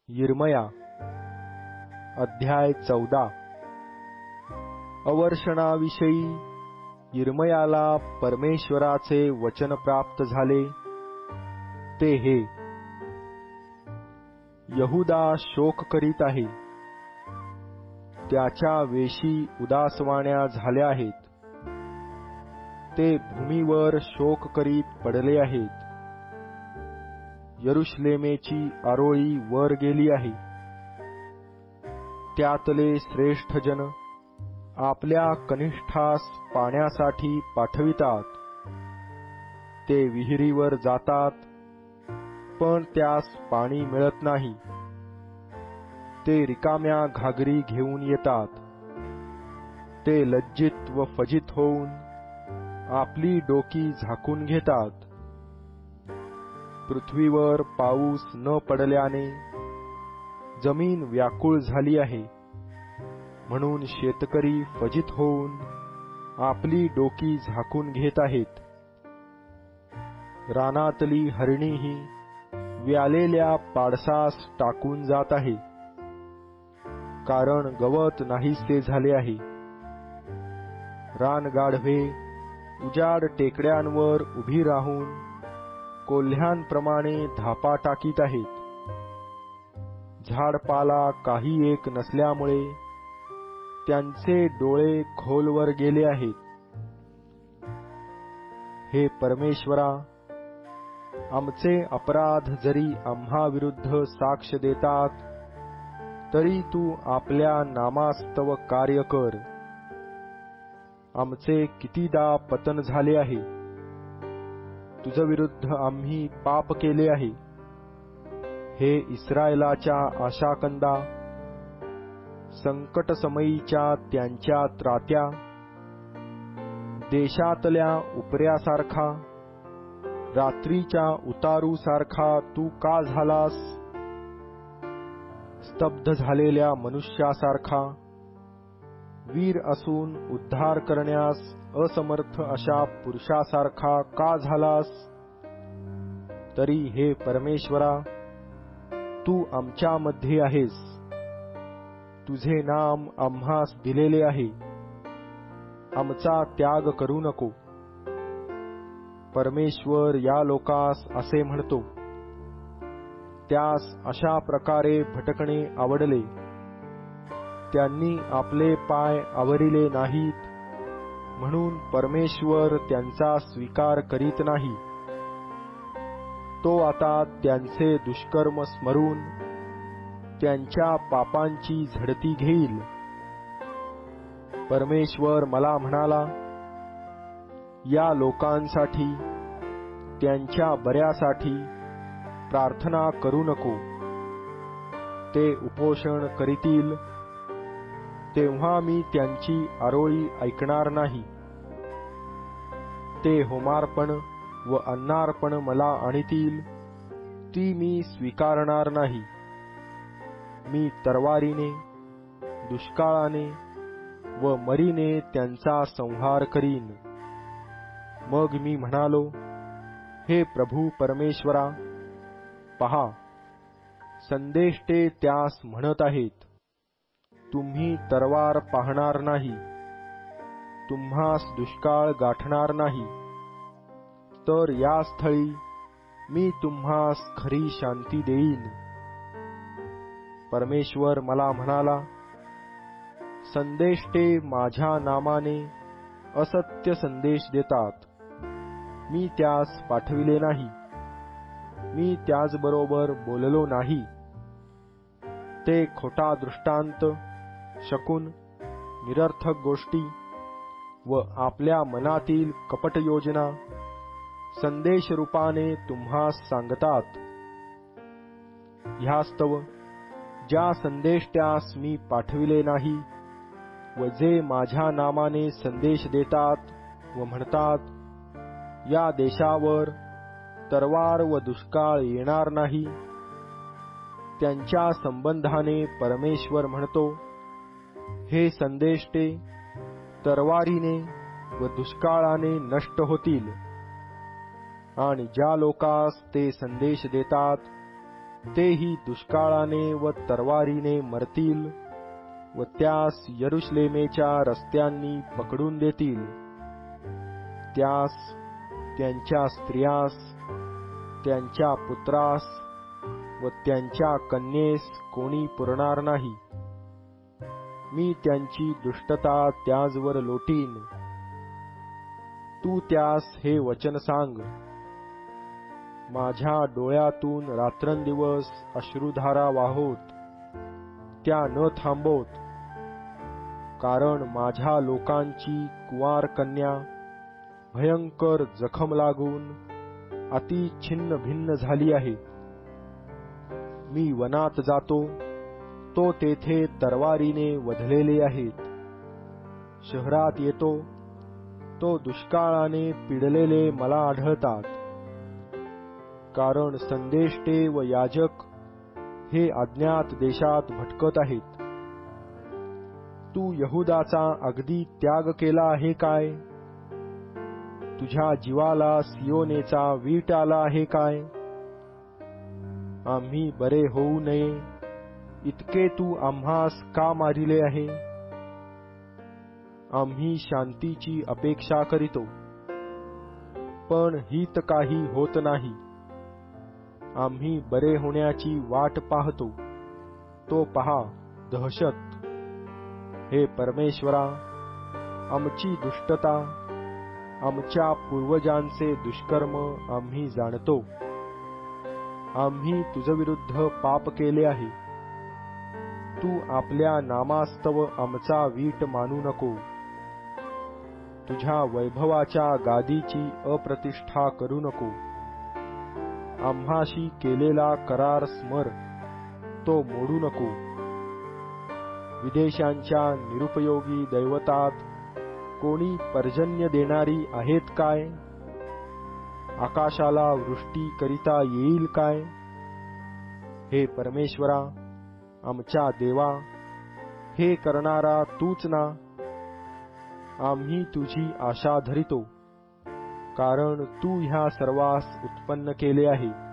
यिर्मया अध्याय 14। अवर्षणाविषयी यिर्मयाला परमेश्वराचे वचन प्राप्त झाले ते हे, यहूदा शोक करीत आहे, त्याच्या वेशी उदासवाण्या झाल्या आहेत, ते भूमीवर शोक करीत पडले आहेत। यरुशलेमेची आरोळी वर गेली आहे, त्यातले श्रेष्ठ जन आपल्या कनिष्ठास पाण्यासाठी पाठवितात। ते विहिरीवर जातात, पण त्यास पाणी मिळत नाही। ते रिकाम्या घागरी घेऊन येतात। ते लज्जित व फजित होऊन आपली डोकी झाकून घेतात। पृथ्वीवर पाऊस न पडल्याने जमीन व्याकुळ झाली आहे, म्हणून शेतकरी फजित होऊन आपली डोकी झाकून घेत आहेत। रानातली हरणीही व्यालेल्या पाडसास टाकून जात आहे, कारण गवत नाहीसे झाले आहे। रानगाढवे उजाड टेकड्यांवर उभी राहून कोल्ह्यांप्रमाणे धापा टाकीत आहेत। झाडपाला काही एक नसल्यामुळे त्यांचे डोळे खोलवर गेले आहेत। हे परमेश्वरा, आमचे अपराध जरी आम्हा विरुद्ध साक्ष देतात, तरी तू आपल्या नामास्तव कार्य कर। आमचे कितीदा पतन झाले आहे, तुझ विरुद्ध आम्ही पाप केले आहे। हे इस्रायलाच्या आशाकंदा, संकटसमयीच्या त्यांच्या त्रात्या, देशातल्या उपऱ्यासारखा, रात्रीच्या उतारूसारखा तू का झालास? स्तब्ध झालेल्या मनुष्यासारखा, वीर असून उद्धार करण्यास असमर्थ अशा पुरुषासारखा का झालास? तरी हे परमेश्वरा, तू आमच्यामध्ये आहेस, तुझे नाम आम्हास दिलेले आहे, आमचा त्याग करू नको। परमेश्वर या लोकास असे म्हणतो, त्यास अशा प्रकारे भटकणे आवडले। त्यांनी आपले पाय आवरिले नाहीत, म्हणून परमेश्वर त्यांचा स्वीकार करीत नाही। तो आता त्यांचे दुष्कर्म स्मरून त्यांच्या पापांची झडती घेईल। परमेश्वर मला म्हणाला, या लोकांसाठी, त्यांच्या बऱ्यासाठी प्रार्थना करू नको। ते उपोषण करीतील, तेव्हा मी त्यांची आरोळी ऐकणार नाही। ते होमार्पण व अन्नार्पण मला आणतील, ती मी स्वीकारणार नाही। मी तलवारीने, दुष्काळाने व मरीने त्यांचा संहार करीन। मग मी म्हणालो, हे प्रभू परमेश्वरा, पहा, संदेष्टे त्यास म्हणत आहेत, तुम्ही तलवार पाहणार नाही, तुम्हास दुष्काळ गाठणार नाही, तर या स्थळी मी तुम्हास खरी शांती देईन। परमेश्वर मला म्हणाला, संदेष्टे माझ्या नामाने असत्य संदेश देतात, मी त्यास पाठविले नाही, मी त्याचबरोबर बोललो नाही। ते खोटा दृष्टांत, शकुन, निरर्थक गोष्टी व आपल्या मनातील कपट योजना संदेश रूपाने तुम्हास सांगतात। ह्यास्तव ज्या संदेष्ट्यास मी पाठविले नाही व जे माझ्या नामाने संदेश देतात व म्हणतात, या देशावर तलवार व दुष्काळ येणार नाही, त्यांच्या संबंधाने परमेश्वर म्हणतो, हे संदेष्टे तलवारीने व दुष्काळाने नष्ट होतील। आणि ज्या लोकास ते संदेश देतात, तेही दुष्काळाने व तरवारीने मरतील व त्यास यरुशलेमेच्या रस्त्यांनी पकडून देतील. त्यास, त्यांच्या स्त्रियास, त्यांच्या पुत्रास व त्यांच्या कन्येस कोणी पुरणार नाही. मी त्यांची दुष्टता त्याजवर लोटीन. तू त्यास हे वचन सांग. माझ्या डोळ्यातून रात्रंदिवस अश्रुधारा वाहोत, त्या न थांबवत. कारण माझ्या लोकांची कुवार कन्या भयंकर जखम लागून अति छिन्न भिन्न झाली आहे. मी वनात जातो, तो तेथे तरवारीने वधलेले आहेत. शहरात येतो, तो दुष्काळाने पिडलेले मला आढळतात. कारण संदेष्टे व याजक हे अज्ञात देशात भटकत आहेत. तू यहुदाचा अगदी त्याग केला आहे काय? तुझ्या जीवाला सियोनेचा वीट आला आहे काय? आम्ही बरे होऊ नये इतके तू आम्हास का मारिले आहे? आम्ही शांतीची अपेक्षा करीतो, पण हित काही होत नाही. आम्ही बरे होण्याची वाट पाहतो, तो पहा दहशत. हे परमेश्वरा, आमची दुष्टता, आमच्या पूर्वजांचे दुष्कर्म आम्ही जाणतो. आम्ही तुझविरुद्ध पाप केले आहे. तू आपल्या नामास्तव आमचा वीट मानू नको. तुझ्या वैभवाच्या गादीची अप्रतिष्ठा करू नको. आम्हाशी केलेला करार स्मर, तो मोडू नको. विदेशांच्या निरुपयोगी दैवतात कोणी पर्जन्य देणारी आहेत काय? आकाशाला वृष्टी करिता येईल काय? हे परमेश्वरा, आमच्या देवा, हे करणारा तूच ना. आम्ही तुझी आशा धरितो, कारण तू ह्या सर्वास उत्पन्न केले आहे.